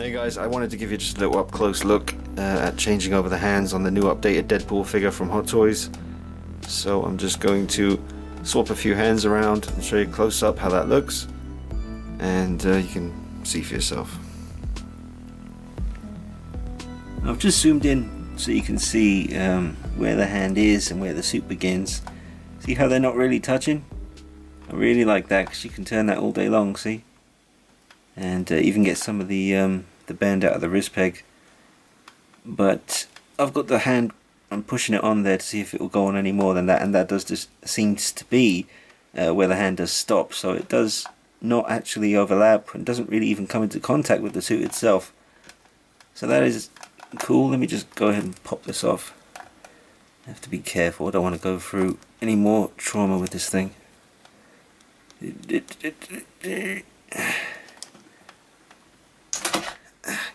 Hey guys, I wanted to give you just a little up close look at changing over the hands on the new updated Deadpool figure from Hot Toys. So I'm just going to swap a few hands around and show you close up how that looks, and you can see for yourself. I've just zoomed in so you can see where the hand is and where the suit begins. See how they're not really touching? I really like that because you can turn that all day long, see? And even get some of the bend out of the wrist peg. But I've got the hand, I'm pushing it on there to see if it will go on any more than that, and that does just seems to be where the hand does stop, so it does not actually overlap and doesn't really even come into contact with the suit itself. So that is cool. Let me just go ahead and pop this off. I have to be careful, I don't want to go through any more trauma with this thing.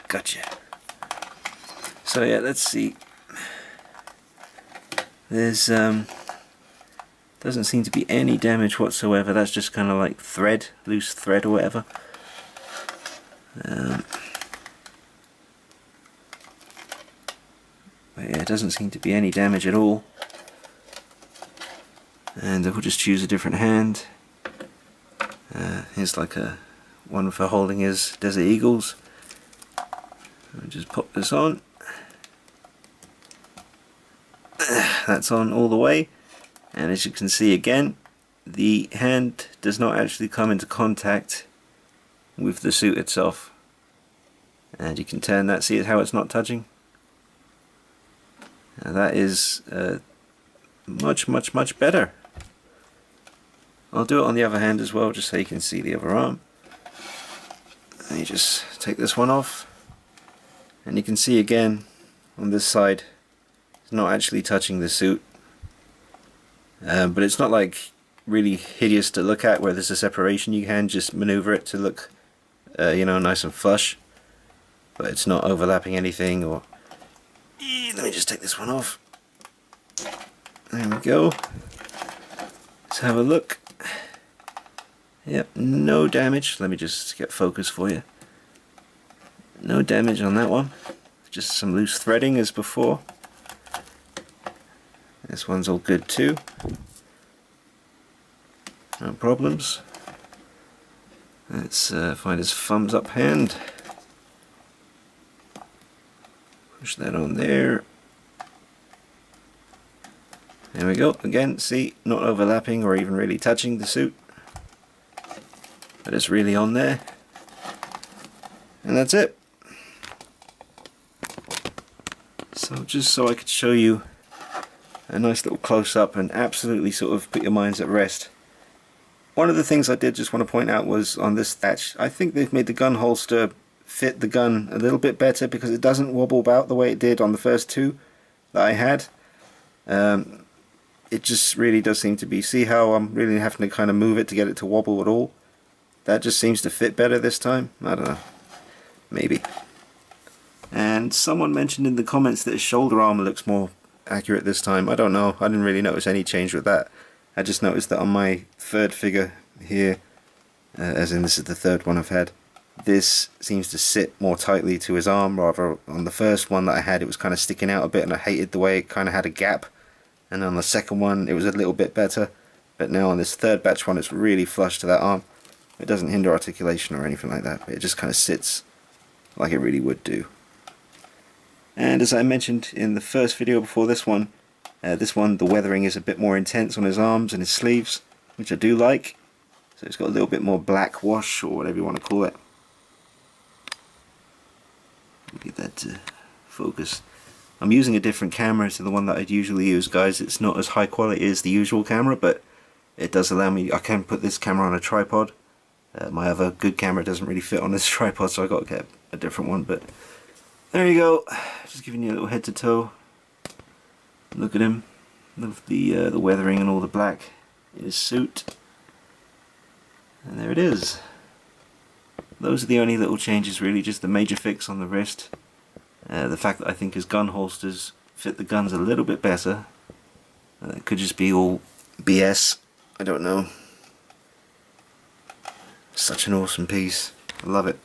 Gotcha. So yeah, let's see. There's doesn't seem to be any damage whatsoever. That's just kind of like thread, loose thread or whatever. But yeah, it doesn't seem to be any damage at all. And we'll just choose a different hand. Here's like a one for holding his Desert Eagles. I'll just pop this on. That's on all the way, and as you can see again, the hand does not actually come into contact with the suit itself. And you can turn that, see how it's not touching? Now that is much better. I'll do it on the other hand as well, just so you can see the other arm. And you just take this one off, and you can see again on this side it's not actually touching the suit, but it's not like really hideous to look at where there's a separation. You can just maneuver it to look you know, nice and flush, but it's not overlapping anything. Or let me just take this one off. There we go. Let's have a look. Yep, no damage. Let me just get focus for you. No damage on that one. Just some loose threading as before. This one's all good too. No problems. Let's find his thumbs up hand. Push that on there. There we go. Again, see, not overlapping or even really touching the suit. But it's really on there. And that's it. So just so I could show you a nice little close-up and absolutely sort of put your minds at rest. One of the things I did just want to point out was on this thatch, I think they've made the gun holster fit the gun a little bit better because it doesn't wobble about the way it did on the first two that I had. It just really does seem to be, see how I'm really having to kind of move it to get it to wobble at all? That just seems to fit better this time. I don't know. Maybe. And someone mentioned in the comments that his shoulder armor looks more accurate this time. I don't know. I didn't really notice any change with that. I just noticed that on my third figure here, as in this is the third one I've had, this seems to sit more tightly to his arm, rather on the first one that I had it was kind of sticking out a bit and I hated the way it kind of had a gap. And on the second one it was a little bit better, but now on this third batch one it's really flush to that arm. It doesn't hinder articulation or anything like that, but it just kind of sits like it really would do. And as I mentioned in the first video before this one, the weathering is a bit more intense on his arms and his sleeves, which I do like. So it's got a little bit more black wash, or whatever you want to call it. Get that to focus. I'm using a different camera to the one that I'd usually use, guys. It's not as high quality as the usual camera, but it does allow me, I can put this camera on a tripod. My other good camera doesn't really fit on this tripod, so I got to get a different one. But there you go. Just giving you a little head to toe. Look at him. Love the weathering and all the black in his suit. And there it is. Those are the only little changes really, just the major fix on the wrist. The fact that I think his gun holsters fit the guns a little bit better. It could just be all BS. I don't know. Such an awesome piece. I love it.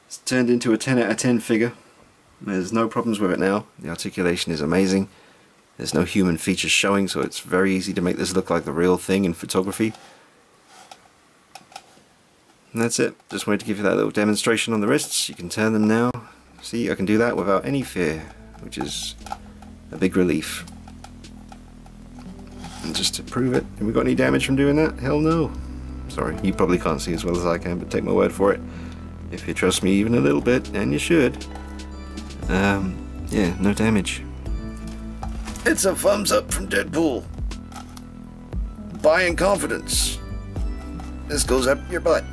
It's turned into a 10 out of 10 figure. There's no problems with it now. The articulation is amazing. There's no human features showing, so it's very easy to make this look like the real thing in photography. And that's it. Just wanted to give you that little demonstration on the wrists. You can turn them now. See, I can do that without any fear, which is a big relief. And just to prove it, have we got any damage from doing that? Hell no. Sorry, you probably can't see as well as I can, but take my word for it. If you trust me even a little bit, and you should. Yeah, no damage. It's a thumbs up from Deadpool. Buy in confidence. This goes up your butt.